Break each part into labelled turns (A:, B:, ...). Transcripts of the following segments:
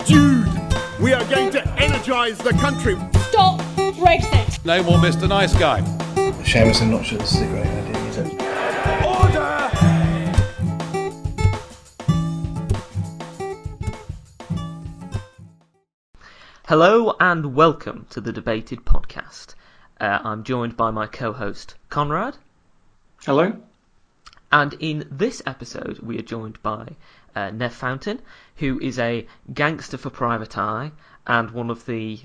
A: Dude, we are going to energise the country.
B: Stop Brexit.
C: No more Mr. Nice Guy.
D: Seamus, I'm not sure this is a great idea, is it?
A: Order!
E: Hello and welcome to the Debated Podcast. I'm joined by my co-host Conrad.
F: Hello.
E: And in this episode we are joined by Nev Fountain, who is a gangster for private eye and one of the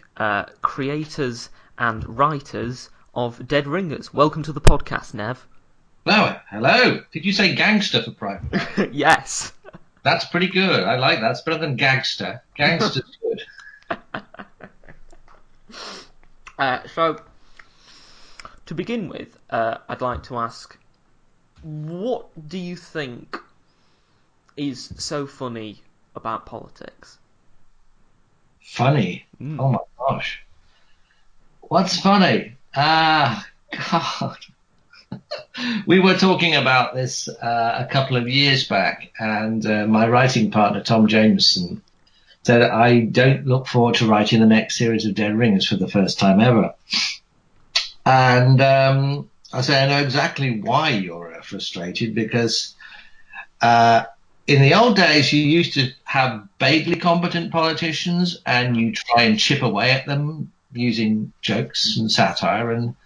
E: creators and writers of Dead Ringers. Welcome to the podcast, Nev.
F: Hello. Did you say gangster for private?
E: Yes.
F: That's pretty good. I like that. It's better than gangster. Gangster's good.
E: So, to begin with, I'd like to ask, what do you think is so funny about politics?
F: Funny? Oh my gosh. What's funny? God. We were talking about this a couple of years back, and my writing partner, Tom Jameson, said, I don't look forward to writing the next series of Dead Ringers for the first time ever. And I say, I know exactly why you're frustrated, because in the old days, you used to have vaguely competent politicians, and you try and chip away at them using jokes and satire. And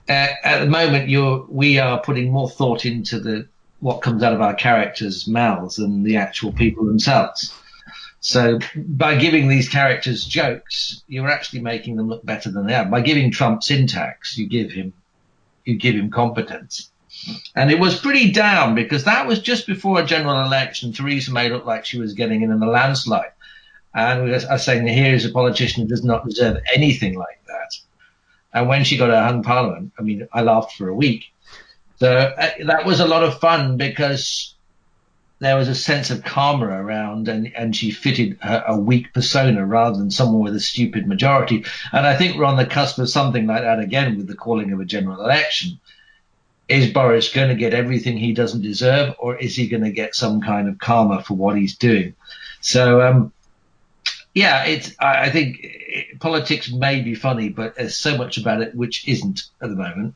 F: at the moment, we are putting more thought into what comes out of our characters' mouths than the actual people themselves. So by giving these characters jokes, you're actually making them look better than they are. By giving Trump syntax, you give him competence. And it was pretty down, because that was just before a general election. Theresa May looked like she was getting in a landslide. And we are saying, here is a politician who does not deserve anything like that. And when she got her hung parliament, I mean, I laughed for a week. So that was a lot of fun, because there was a sense of karma around, and she fitted a weak persona rather than someone with a stupid majority. And I think we're on the cusp of something like that again with the calling of a general election. Is Boris going to get everything he doesn't deserve, or is he going to get some kind of karma for what he's doing? So, I think politics may be funny, but there's so much about it which isn't at the moment.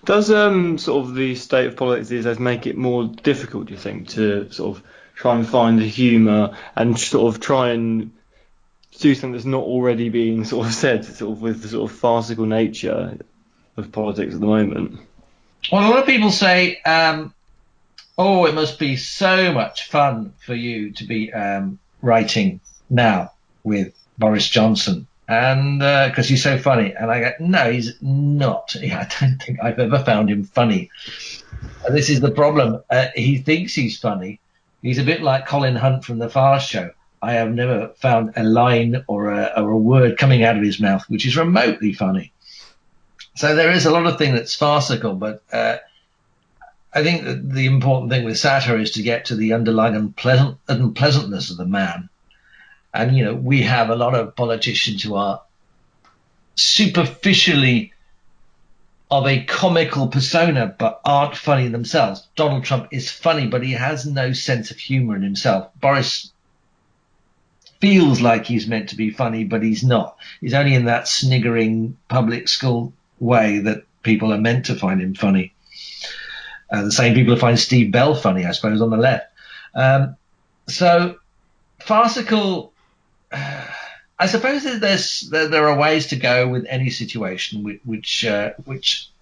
D: Does sort of the state of politics these days make it more difficult, do you think, to sort of try and find the humour and sort of try and do something that's not already being sort of said, sort of with the sort of farcical nature of politics at the moment?
F: Well, a lot of people say, it must be so much fun for you to be writing now with Boris Johnson. And because he's so funny. And I go, no, he's not. I don't think I've ever found him funny. This is the problem. He thinks he's funny. He's a bit like Colin Hunt from The Fast Show. I have never found a line or a word coming out of his mouth which is remotely funny. So there is a lot of thing that's farcical, but I think that the important thing with satire is to get to the underlying unpleasantness of the man. And, we have a lot of politicians who are superficially of a comical persona, but aren't funny themselves. Donald Trump is funny, but he has no sense of humor in himself. Boris feels like he's meant to be funny, but he's not. He's only in that sniggering public school way that people are meant to find him funny. The same people who find Steve Bell funny, I suppose, on the left. So farcical... I suppose there are ways to go with any situation which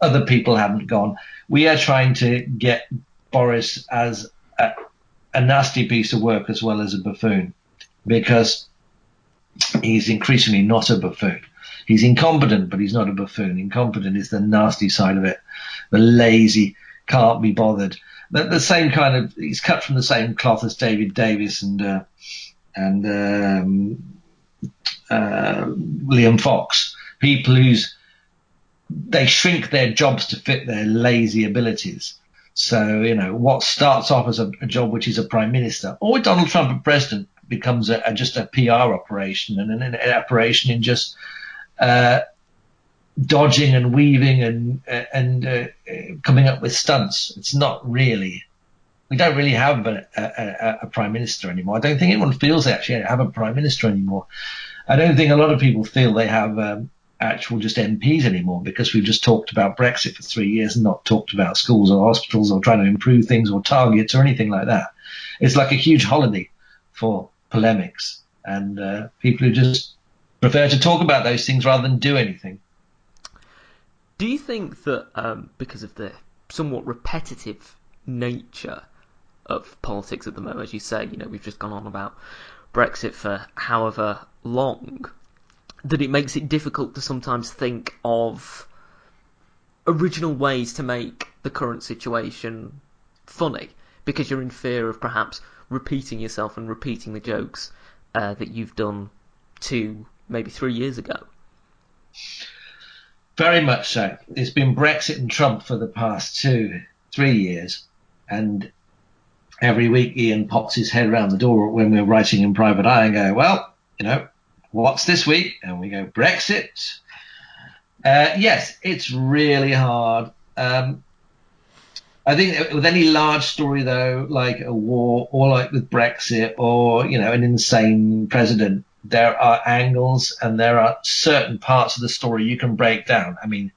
F: other people haven't gone. We are trying to get Boris as a nasty piece of work as well as a buffoon, because he's increasingly not a buffoon. He's incompetent, but he's not a buffoon. Incompetent is the nasty side of it, the lazy, can't be bothered. The same kind of, he's cut from the same cloth as David Davis and William Fox, people they shrink their jobs to fit their lazy abilities. So, what starts off as a job which is a prime minister, or Donald Trump a president, becomes just a PR operation and an operation in just dodging and weaving and coming up with stunts. It's not really we don't really have a prime minister anymore. I don't think anyone feels they actually have a prime minister anymore. I don't think a lot of people feel they have actual just MPs anymore, because we've just talked about Brexit for 3 years and not talked about schools or hospitals or trying to improve things or targets or anything like that. It's like a huge holiday for polemics, and people who just prefer to talk about those things rather than do anything.
E: Do you think that because of the somewhat repetitive nature of politics at the moment, as you say, we've just gone on about Brexit for however long, that it makes it difficult to sometimes think of original ways to make the current situation funny, because you're in fear of perhaps repeating yourself and repeating the jokes that you've done 2, maybe 3 years ago?
F: Very much so. It's been Brexit and Trump for the past 2-3 years, and every week Ian pops his head around the door when we're writing in private eye and go, well, what's this week? And we go, Brexit. Yes, it's really hard. I think with any large story, though, like a war or like with Brexit or, an insane president, there are angles and there are certain parts of the story you can break down. I mean,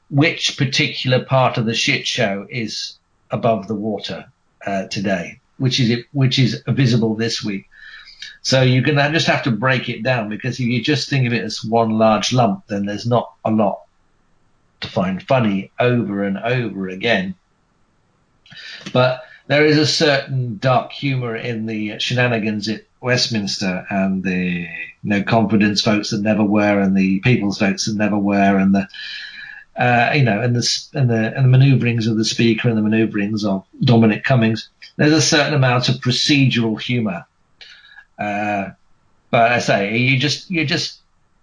F: which particular part of the shit show is above the water today? Which is visible this week? So you can just have to break it down, because if you just think of it as one large lump, then there's not a lot to find funny over and over again. But there is a certain dark humour in the shenanigans at Westminster, and the confidence votes that never were, and the people's votes that never were, and the and the manoeuvrings of the Speaker and the manoeuvrings of Dominic Cummings. There's a certain amount of procedural humour, but I say you're just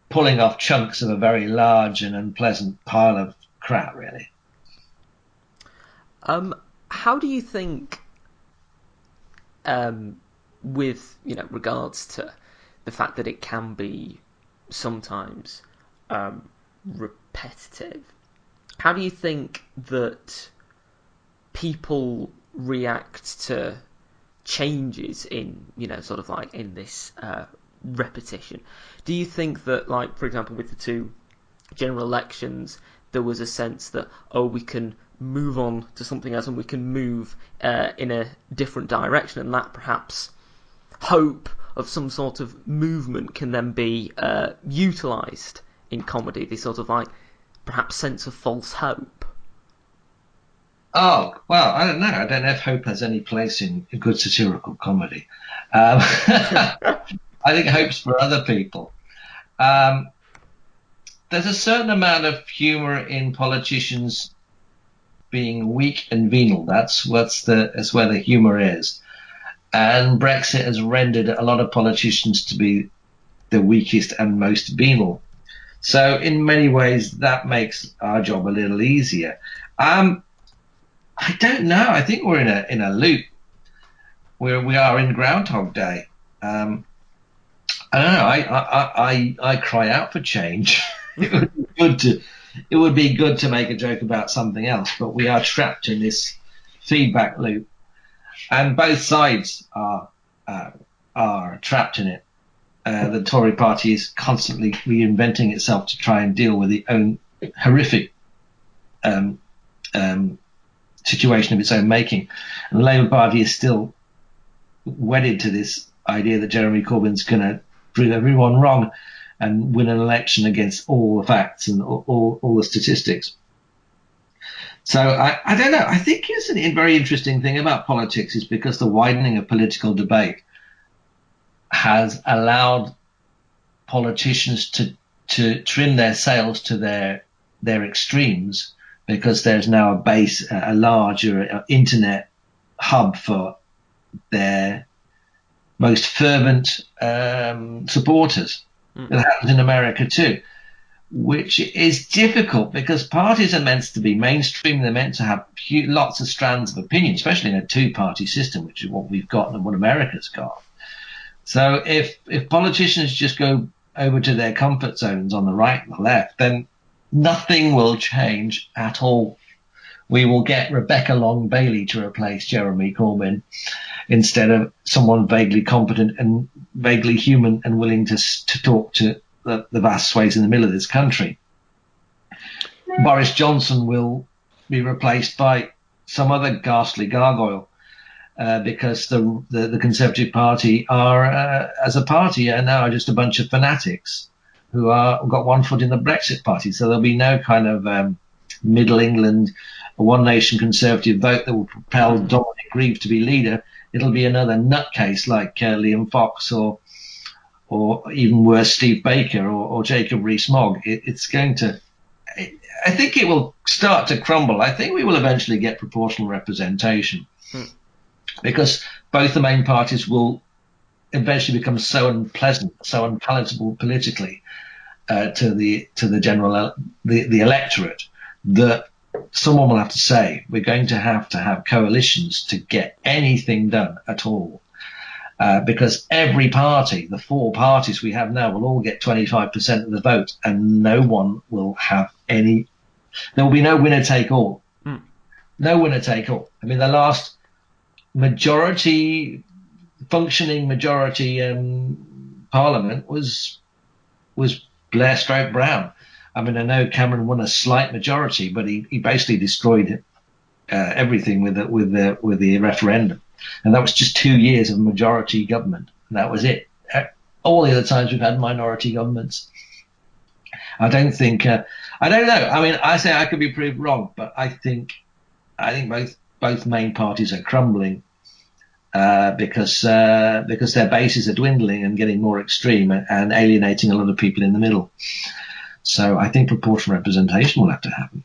F: pulling off chunks of a very large and unpleasant pile of crap, really.
E: How do you think, with regards to the fact that it can be sometimes repetitive, how do you think that people react to changes in sort of like in this repetition? Do you think that, like, for example, with the 2 general elections, there was a sense that, we can move on to something else and we can move in a different direction, and that perhaps hope of some sort of movement can then be utilised in comedy, this sort of like perhaps sense of false hope?
F: Oh, well, I don't know. I don't know if hope has any place in good satirical comedy. I think hope's for other people. There's a certain amount of humour in politicians being weak and venal. That's where the humour is. And Brexit has rendered a lot of politicians to be the weakest and most venal. So in many ways, that makes our job a little easier. I don't know. I think we're in a loop where we are in Groundhog Day. I don't know. I cry out for change. It would be good to make a joke about something else, but we are trapped in this feedback loop, and both sides are trapped in it. The Tory party is constantly reinventing itself to try and deal with its own horrific situation of its own making, and the Labour Party is still wedded to this idea that Jeremy Corbyn's going to prove everyone wrong and win an election against all the facts and all the statistics. So I don't know. I think it's a very interesting thing about politics is because the widening of political debate has allowed politicians to trim their sails to their extremes, because there's now a larger internet hub for their most fervent supporters. It happens in America too, which is difficult because parties are meant to be mainstream. They're meant to have lots of strands of opinion, especially in a two-party system, which is what we've got and what America's got. So if politicians just go over to their comfort zones on the right and the left, then nothing will change at all. we will get Rebecca Long Bailey to replace Jeremy Corbyn instead of someone vaguely competent and vaguely human and willing to talk to the vast swathes in the middle of this country. Boris Johnson will be replaced by some other ghastly gargoyle because the Conservative Party are, as a party, are now just a bunch of fanatics who got one foot in the Brexit party. So there'll be no kind of Middle England, one nation Conservative vote that will propel Dominic Grieve to be leader. It'll be another nutcase like Liam Fox or even worse, Steve Baker or Jacob Rees-Mogg. It's going to. I think it will start to crumble. I think we will eventually get proportional representation because both the main parties will eventually become so unpleasant, so unpalatable politically to the general the electorate that someone will have to say we're going to have coalitions to get anything done at all. Because every party, the four parties we have now, will all get 25% of the vote, and no one will have any. There will be no winner take all. No winner take all. I mean, the last functioning majority parliament was Blair stroke Brown. I mean, I know Cameron won a slight majority, but he basically destroyed everything with the referendum. And that was just 2 years of majority government. And that was it. All the other times we've had minority governments. I don't know. I mean, I say I could be proved wrong, but I think both main parties are crumbling because their bases are dwindling and getting more extreme and alienating a lot of people in the middle. So I think proportional representation will have to happen.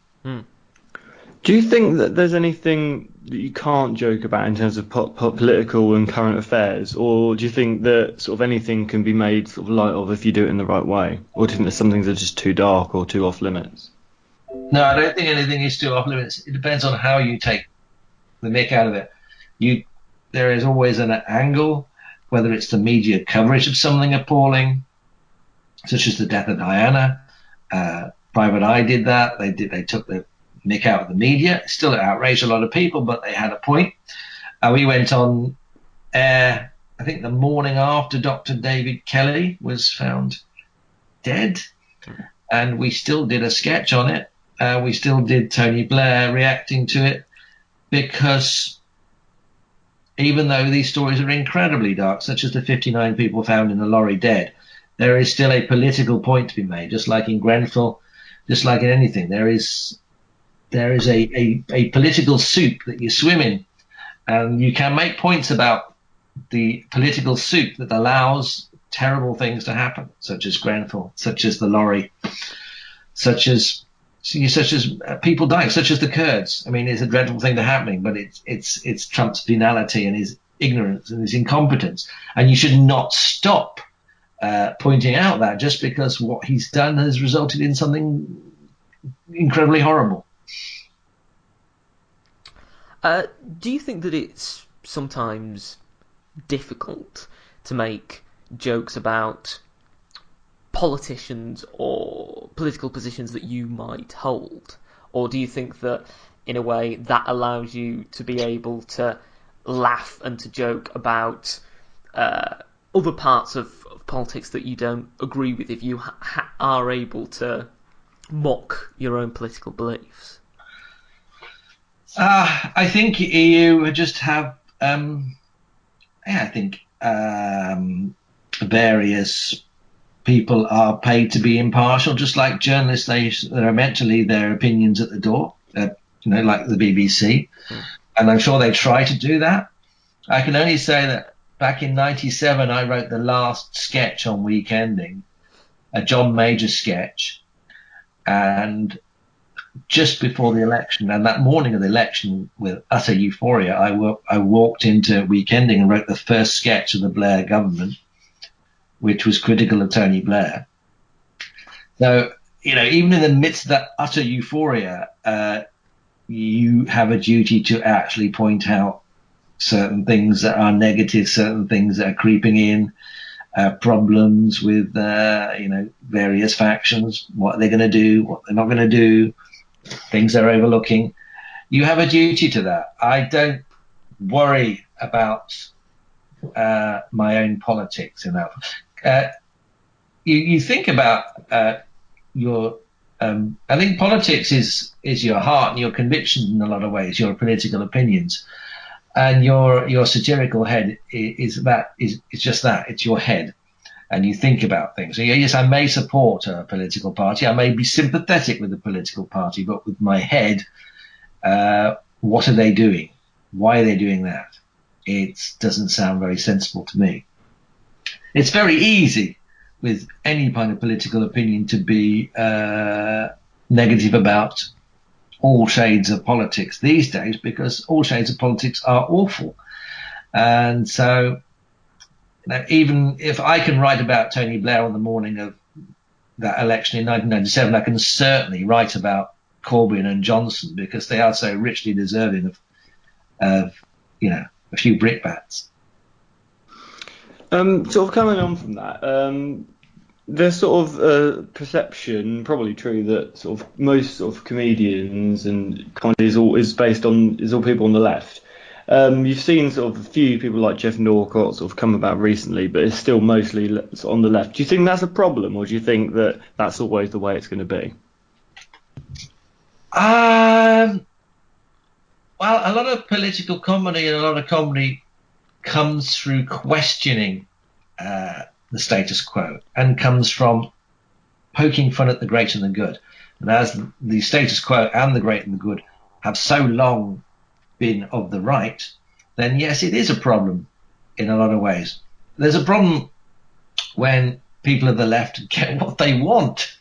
D: Do you think that there's anything that you can't joke about in terms of political and current affairs, or do you think that sort of anything can be made sort of light of if you do it in the right way, or do you think there's some things that are just too dark or too off limits?
F: No, I don't think anything is too off limits. It depends on how you take the mick out of it. There is always an angle, whether it's the media coverage of something appalling, such as the death of Diana. Private Eye did that. They took the mick out of the media. It still outraged a lot of people, but they had a point. We went on air, I think the morning after Dr. David Kelly was found dead, and we still did a sketch on it. We still did Tony Blair reacting to it, because even though these stories are incredibly dark, such as the 59 people found in the lorry dead, there is still a political point to be made, just like in Grenfell, just like in anything. There is a political soup that you swim in, and you can make points about the political soup that allows terrible things to happen, such as Grenfell, such as the lorry, such as people dying, such as the Kurds. I mean, it's a dreadful thing to happening, but it's Trump's venality and his ignorance and his incompetence, and you should not stop pointing out that just because what he's done has resulted in something incredibly horrible.
E: Do you think that it's sometimes difficult to make jokes about politicians or political positions that you might hold? Or do you think that, in a way, that allows you to be able to laugh and to joke about other parts of politics that you don't agree with, if you are able to mock your own political beliefs?
F: I think you just have, various people are paid to be impartial, just like journalists. They're meant to leave their opinions at the door, like the BBC. And I'm sure they try to do that. I can only say that back in '97, I wrote the last sketch on Weekending, a John Major sketch, and just before the election, and that morning of the election, with utter euphoria, I walked into Weekending and wrote the first sketch of the Blair government, which was critical of Tony Blair. So, even in the midst of that utter euphoria, you have a duty to actually point out certain things that are negative, certain things that are creeping in, problems with, various factions, what they're going to do, what they're not going to do, things they're overlooking. You have a duty to that. I don't worry about my own politics enough. You think about your. I think politics is your heart and your convictions in a lot of ways, your political opinions, and your satirical head is just that. It's your head, and you think about things. So yes, I may support a political party, I may be sympathetic with a political party, but with my head, what are they doing? Why are they doing that? It doesn't sound very sensible to me. It's very easy with any kind of political opinion to be negative about all shades of politics these days, because all shades of politics are awful. And so, even if I can write about Tony Blair on the morning of that election in 1997, I can certainly write about Corbyn and Johnson, because they are so richly deserving of a few brickbats.
D: Sort of coming on from that, there's sort of perception, probably true, that sort of most sort of comedians and comedy is all people on the left. You've seen sort of a few people like Jeff Norcott sort of come about recently, but it's still mostly on the left. Do you think that's a problem, or do you think that that's always the way it's going to be?
F: Well, a lot of political comedy and a lot of comedy comes through questioning the status quo, and comes from poking fun at the great and the good. And as the status quo and the great and the good have so long been of the right, then yes, it is a problem in a lot of ways. There's a problem when people of the left get what they want.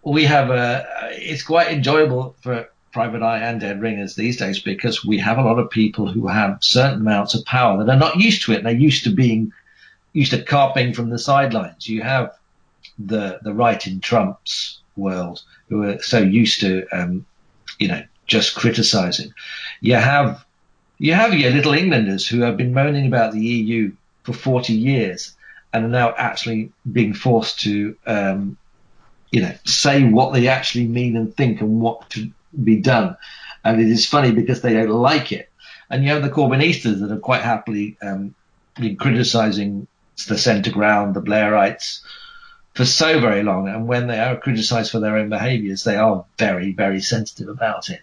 F: It's quite enjoyable for Private Eye and Dead Ringers these days, because we have a lot of people who have certain amounts of power that are not used to it. They're used to carping from the sidelines. You have the right in Trump's world, who are so used to just criticizing. You have your little Englanders who have been moaning about the EU for 40 years and are now actually being forced to say what they actually mean and think and what to be done. And it is funny because they don't like it. And you have the Corbynistas that have quite happily been criticizing the centre ground, the Blairites, for so very long. And when they are criticized for their own behaviours, they are very, very sensitive about it.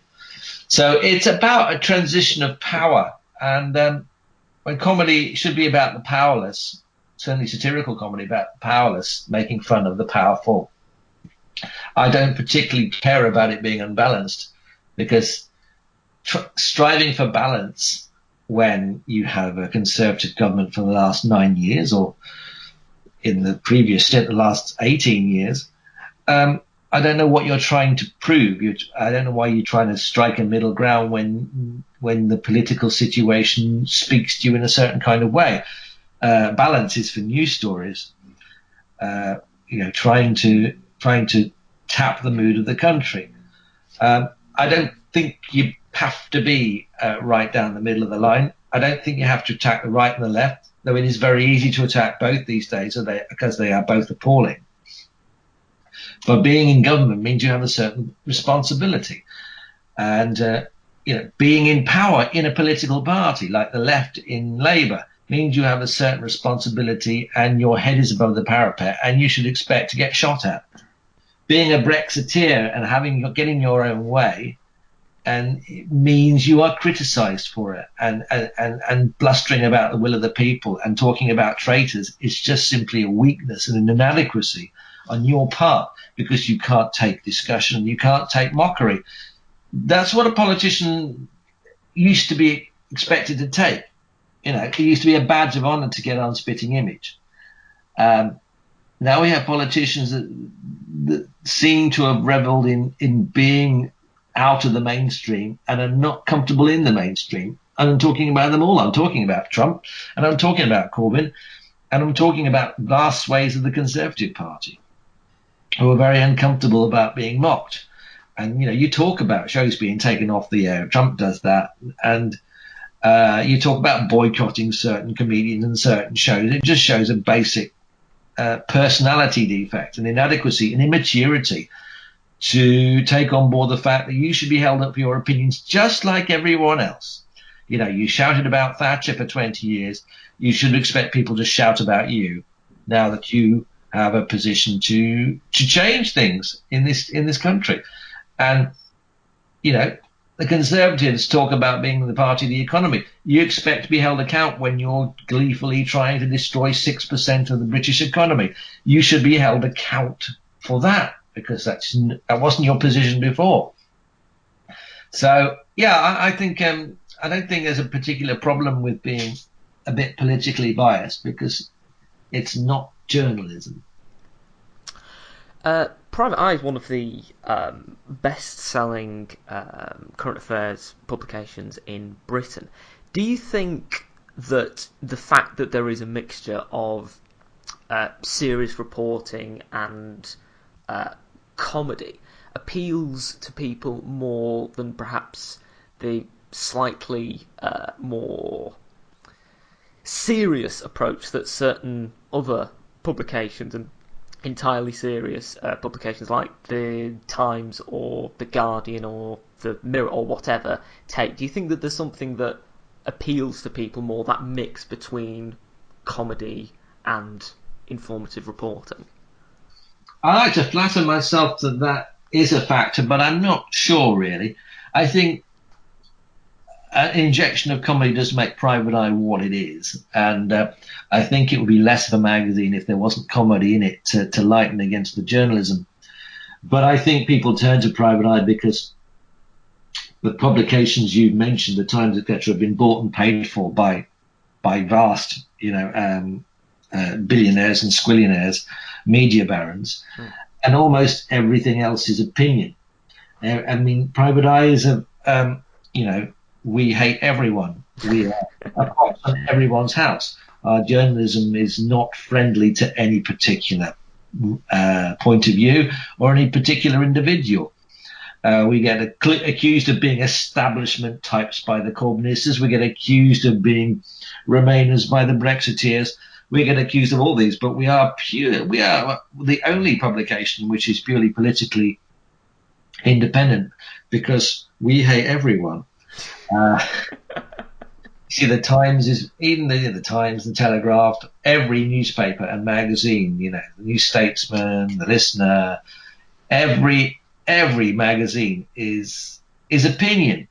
F: So it's about a transition of power. And when comedy should be about the powerless, certainly satirical comedy about the powerless, making fun of the powerful, I don't particularly care about it being unbalanced, because striving for balance when you have a Conservative government for the last 9 years, or in the previous stint, the last 18 years, I don't know what you're trying to prove. I don't know why you're trying to strike a middle ground when the political situation speaks to you in a certain kind of way. Balance is for news stories, trying to tap the mood of the country. I don't think you have to be right down the middle of the line. I don't think you have to attack the right and the left, though it is very easy to attack both these days, because they are both appalling. But being in government means you have a certain responsibility. And, being in power in a political party like the left in Labour means you have a certain responsibility, and your head is above the parapet, and you should expect to get shot at. Being a Brexiteer and getting your own way, and it means you are criticised for it, and blustering about the will of the people and talking about traitors is just simply a weakness and an inadequacy on your part, because you can't take discussion, you can't take mockery. That's what a politician used to be expected to take. It used to be a badge of honour to get on Spitting Image. Now we have politicians that seem to have revelled in being out of the mainstream and are not comfortable in the mainstream. And I'm talking about them all. I'm talking about Trump, and I'm talking about Corbyn, and I'm talking about vast swathes of the Conservative Party who are very uncomfortable about being mocked. And, you talk about shows being taken off the air. Trump does that. And you talk about boycotting certain comedians and certain shows. It just shows a basic personality defect, an inadequacy, an immaturity to take on board the fact that you should be held up for your opinions just like everyone else. You know, you shouted about Thatcher for 20 years. You should expect people to shout about you now that you have a position to change things in this country. And, you know, the Conservatives talk about being the party of the economy. You expect to be held account when you're gleefully trying to destroy 6% of the British economy. You should be held account for that, because that wasn't your position before. So, yeah, I think I don't think there's a particular problem with being a bit politically biased, because it's not journalism.
E: Private Eye is one of the best-selling current affairs publications in Britain. Do you think that the fact that there is a mixture of serious reporting and comedy appeals to people more than perhaps the slightly more serious approach that certain other publications and entirely serious publications like the Times or the Guardian or the Mirror or whatever take? Do you think that there's something that appeals to people more, that mix between comedy and informative reporting?
F: I like to flatter myself that that is a factor, but I'm not sure really. I think an injection of comedy does make Private Eye what it is, and I think it would be less of a magazine if there wasn't comedy in it to lighten against the journalism. But I think people turn to Private Eye because the publications you've mentioned, the Times, etc., have been bought and paid for by vast, billionaires and squillionaires, media barons, and almost everything else is opinion. I mean, Private Eye is we hate everyone. We are a box on everyone's house. Our journalism is not friendly to any particular point of view or any particular individual. We get accused of being establishment types by the Corbynistas. We get accused of being Remainers by the Brexiteers. We get accused of all these, but we are the only publication which is purely politically independent, because we hate everyone. See, the Times is even the Times, the Telegraph, every newspaper and magazine, the New Statesman, the Listener, every magazine is opinion,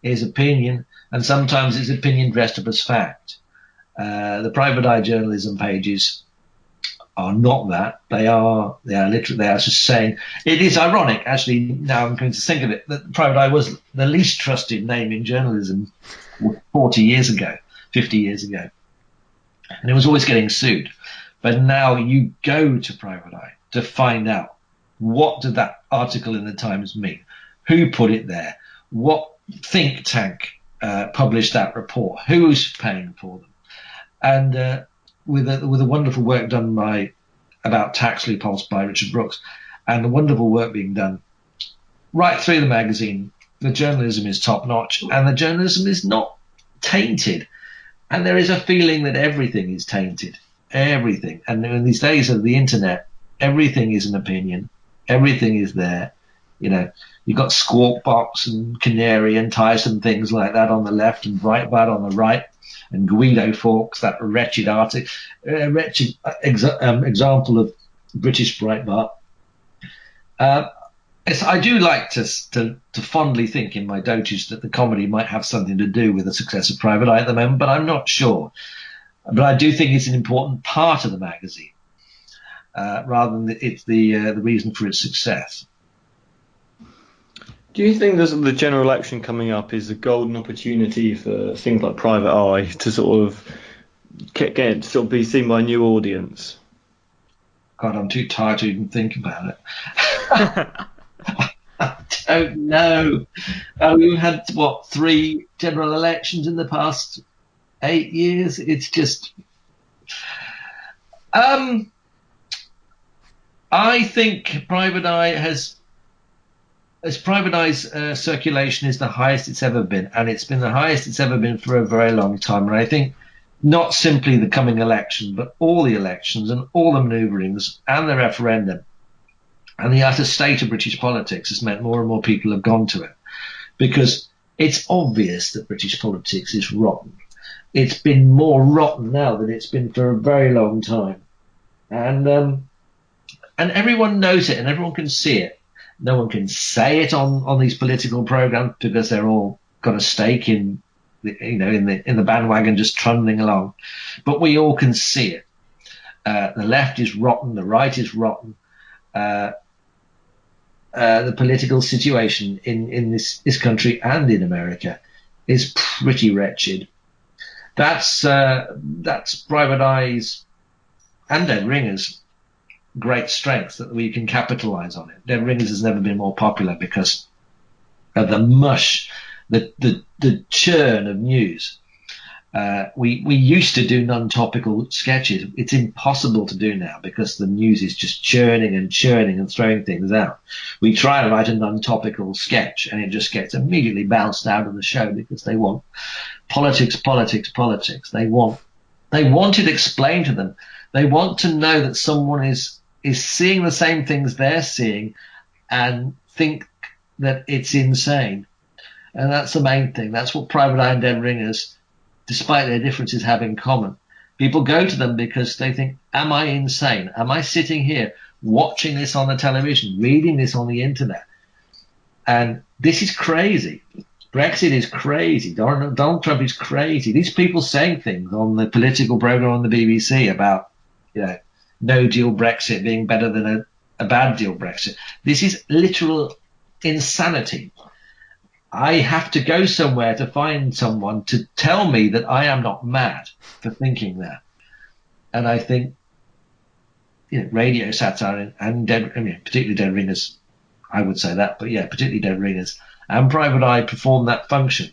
F: and sometimes it's opinion dressed up as fact. The Private Eye journalism pages are not that. They are just saying. It is ironic, actually, now I'm going to think of it, that Private Eye was the least trusted name in journalism 40 years ago, 50 years ago. And it was always getting sued. But now you go to Private Eye to find out, what did that article in the Times mean? Who put it there? What think tank published that report? Who's paying for them? And with the wonderful work done about tax loopholes by Richard Brooks, and the wonderful work being done right through the magazine, the journalism is top notch, and the journalism is not tainted. And there is a feeling that everything is tainted, everything. And in these days of the internet, everything is an opinion, everything is there. You've got Squawk Box and Canary and tiresome things like that on the left, and Breitbart on the right. And Guido Fawkes, that wretched example of British Breitbart. I do like to fondly think in my dotage that the comedy might have something to do with the success of Private Eye at the moment, but I'm not sure. But I do think it's an important part of the magazine, rather than it's the reason for its success.
D: Do you think the general election coming up is a golden opportunity for things like Private Eye to sort of be seen by a new audience?
F: God, I'm too tired to even think about it. I don't know. We've had, 3 general elections in the past 8 years? It's just... I think Private Eye has... As Private Eye's circulation is the highest it's ever been, and it's been the highest it's ever been for a very long time. And I think not simply the coming election, but all the elections and all the manoeuvrings and the referendum And the utter state of British politics has meant more and more people have gone to it, because it's obvious that British politics is rotten. It's been more rotten now than it's been for a very long time. And everyone knows it and everyone can see it. No one can say it on these political programs because they're all got a stake in the bandwagon just trundling along. But we all can see it. The left is rotten. The right is rotten. The political situation in this country and in America is pretty wretched. That's Private Eye's and Dead Ringers' great strength, that we can capitalize on it. Dead Ringers has never been more popular because of the mush, the churn of news. We used to do non-topical sketches. It's impossible to do now because the news is just churning and throwing things out. We try to write a non-topical sketch and it just gets immediately bounced out of the show because they want politics. They want it explained to them. They want to know that someone is seeing the same things they're seeing and think that it's insane. And that's the main thing. That's what Private Eye and Dead Ringers, despite their differences, have in common. People go to them because they think, am I insane? Am I sitting here watching this on the television, reading this on the internet? And this is crazy. Brexit is crazy. Donald Trump is crazy. These people saying things on the political program on the BBC about, no deal Brexit being better than a bad deal Brexit. This is literal insanity. I have to go somewhere to find someone to tell me that I am not mad for thinking that. And I think, radio satire and particularly Dead Ringers, I would say that, but yeah, particularly Dead Ringers and Private Eye perform that function.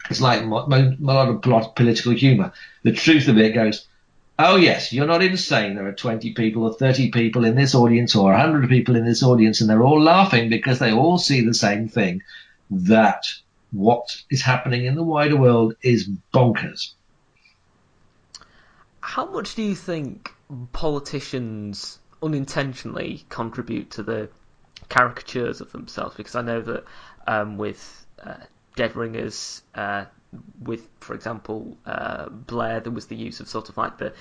F: It's like a lot of political humour. The truth of it goes, oh yes, you're not insane. There are 20 people or 30 people in this audience or 100 people in this audience, and they're all laughing because they all see the same thing, that what is happening in the wider world is bonkers.
E: How much do you think politicians unintentionally contribute to the caricatures of themselves? Because I know that with Dead Ringers, with, for example, Blair, there was the use of sort of like the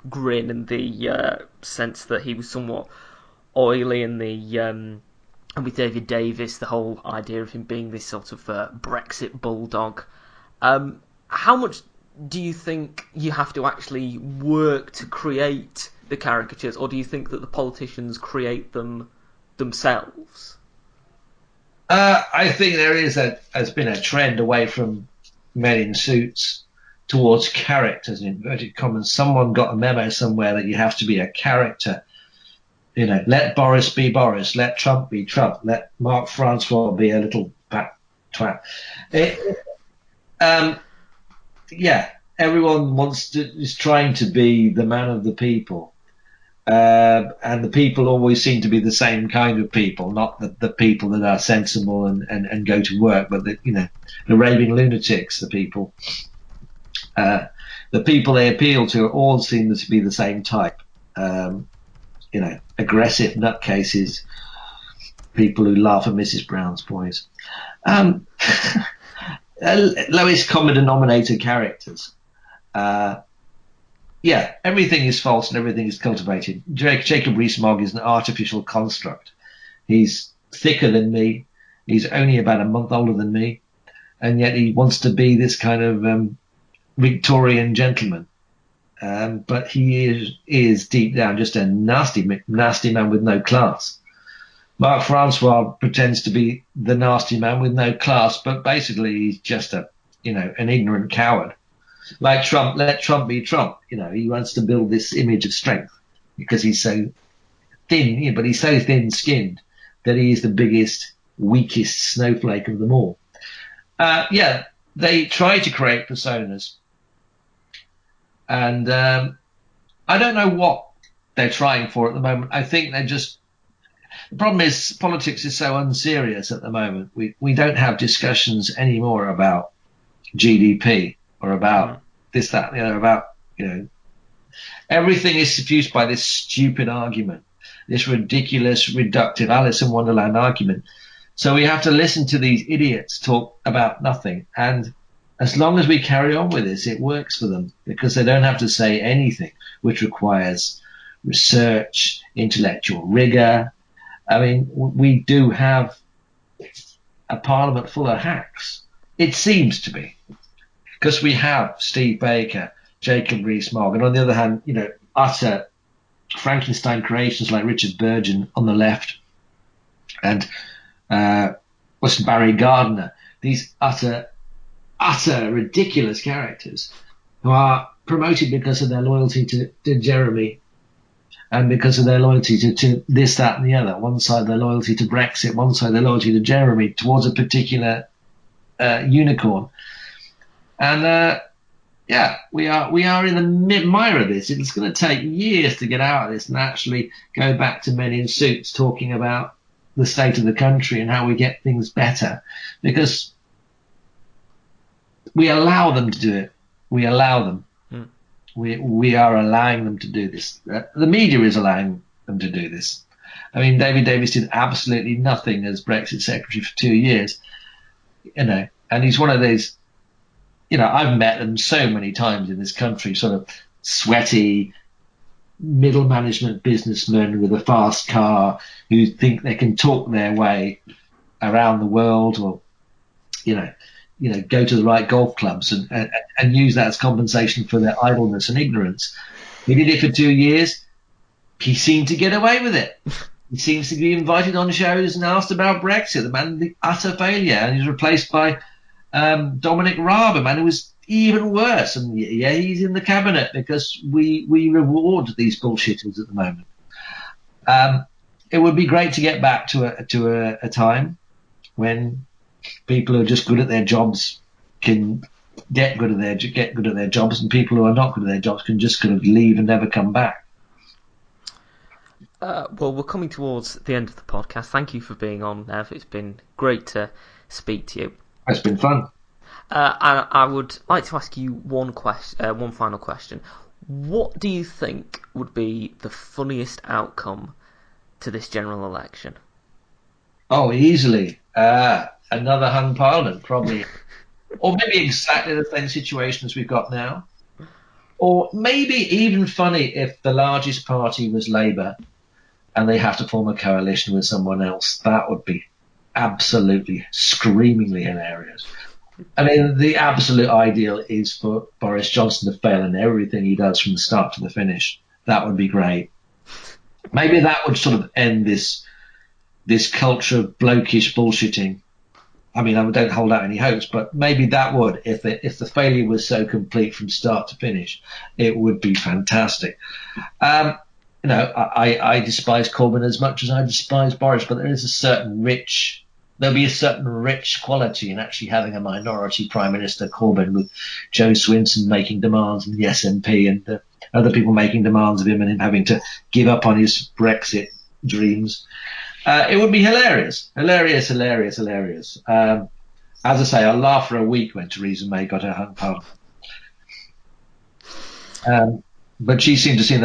E: grin and the sense that he was somewhat oily, and and with David Davis, the whole idea of him being this sort of Brexit bulldog. How much do you think you have to actually work to create the caricatures, or do you think that the politicians create them themselves?
F: I think has been a trend away from men in suits towards characters, in inverted commas. Someone got a memo somewhere that you have to be a character. Let Boris be Boris, let Trump be Trump, let Mark Francois be a little fat twat. Everyone is trying to be the man of the people. And the people always seem to be the same kind of people, not the people that are sensible and go to work, but the raving lunatics, the people they appeal to all seem to be the same type. Aggressive nutcases, people who laugh at Mrs. Brown's boys. Lowest common denominator characters. Everything is false and everything is cultivated. Jacob Rees-Mogg is an artificial construct. He's thicker than me. He's only about a month older than me. And yet he wants to be this kind of Victorian gentleman. But he is deep down just a nasty man with no class. Mark Francois pretends to be the nasty man with no class, but basically he's just an ignorant coward. Like Trump, let Trump be Trump. He wants to build this image of strength because he's so thin, but he's so thin-skinned that he is the biggest, weakest snowflake of them all. They try to create personas. And I don't know what they're trying for at the moment. I think the problem is politics is so unserious at the moment. We don't have discussions anymore about GDP or about this, that, about, everything is suffused by this stupid argument. this ridiculous, reductive Alice in Wonderland argument. So we have to listen to these idiots talk about nothing. And as long as we carry on with this, it works for them because they don't have to say anything, which requires research, intellectual rigor. I mean, we do have a parliament full of hacks. It seems to be. Because we have Steve Baker, Jacob Rees-Mogg, and on the other hand, utter Frankenstein creations like Richard Burgon on the left and Barry Gardiner, these utter ridiculous characters who are promoted because of their loyalty to Jeremy and because of their loyalty to this, that and the other. One side their loyalty to Brexit, one side their loyalty to Jeremy towards a particular unicorn. And we are in the mire of this. It's going to take years to get out of this and actually go back to men in suits talking about the state of the country and how we get things better, because we allow them to do it. We allow them. We are allowing them to do this. The media is allowing them to do this. I mean, David Davis did absolutely nothing as Brexit secretary for 2 years, and he's one of these. I've met them so many times in this country, sort of sweaty, middle management businessmen with a fast car who think they can talk their way around the world, or, go to the right golf clubs and use that as compensation for their idleness and ignorance. He did it for 2 years. He seemed to get away with it. He seems to be invited on shows and asked about Brexit, the man, the utter failure, and he's replaced by Dominic Raab, a man who was even worse. And he's in the cabinet because we reward these bullshitters at the moment. It would be great to get back to a time when people who are just good at their jobs can get good at their jobs, and people who are not good at their jobs can just kind of leave and never come back.
E: Well, we're coming towards the end of the podcast. Thank you for being on, Nev. It's been great to speak to you.
F: It's been fun.
E: I would like to ask you one final question. What do you think would be the funniest outcome to this general election?
F: Oh, easily. Another hung parliament, probably. Or maybe exactly the same situation as we've got now. Or maybe even funny if the largest party was Labour and they have to form a coalition with someone else. That would be absolutely screamingly hilarious. I mean, the absolute ideal is for Boris Johnson to fail in everything he does from the start to the finish. That would be great. Maybe that would sort of end this culture of blokish bullshitting. I mean, I don't hold out any hopes, but maybe that would, if the failure was so complete from start to finish, it would be fantastic. I despise Corbyn as much as I despise Boris, but there'll be a certain rich quality in actually having a minority Prime Minister, Corbyn, with Joe Swinson making demands and the SNP and other people making demands of him and him having to give up on his Brexit dreams. It would be hilarious. Hilarious. As I say, I'll laugh for a week when Theresa May got her hung parliament. But she seemed to think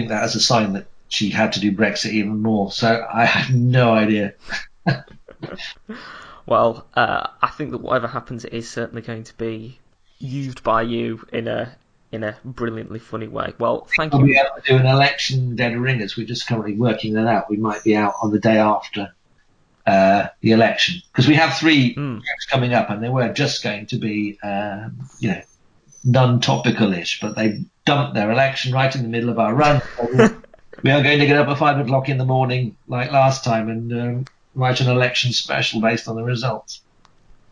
F: that as a sign that she had to do Brexit even more. So I have no idea.
E: Well, I think that whatever happens, it is certainly going to be used by you in a brilliantly funny way. Well, thank you.
F: We'll be able to do an election dead ringers. We're just currently working that out. We might be out on the day after the election, because we have 3 votes coming up, and they were just going to be, non-topical-ish, but they dumped their election right in the middle of our run. We are going to get up at 5 o'clock in the morning, like last time, and write an election special based on the results,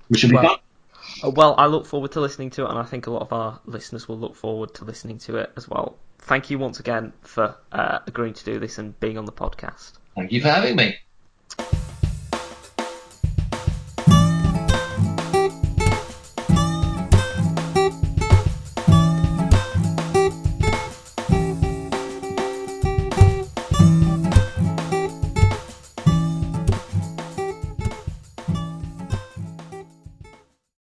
F: which will be fun.
E: Well, I look forward to listening to it, and I think a lot of our listeners will look forward to listening to it as well. Thank you once again for agreeing to do this and being on the podcast.
F: Thank you for having me.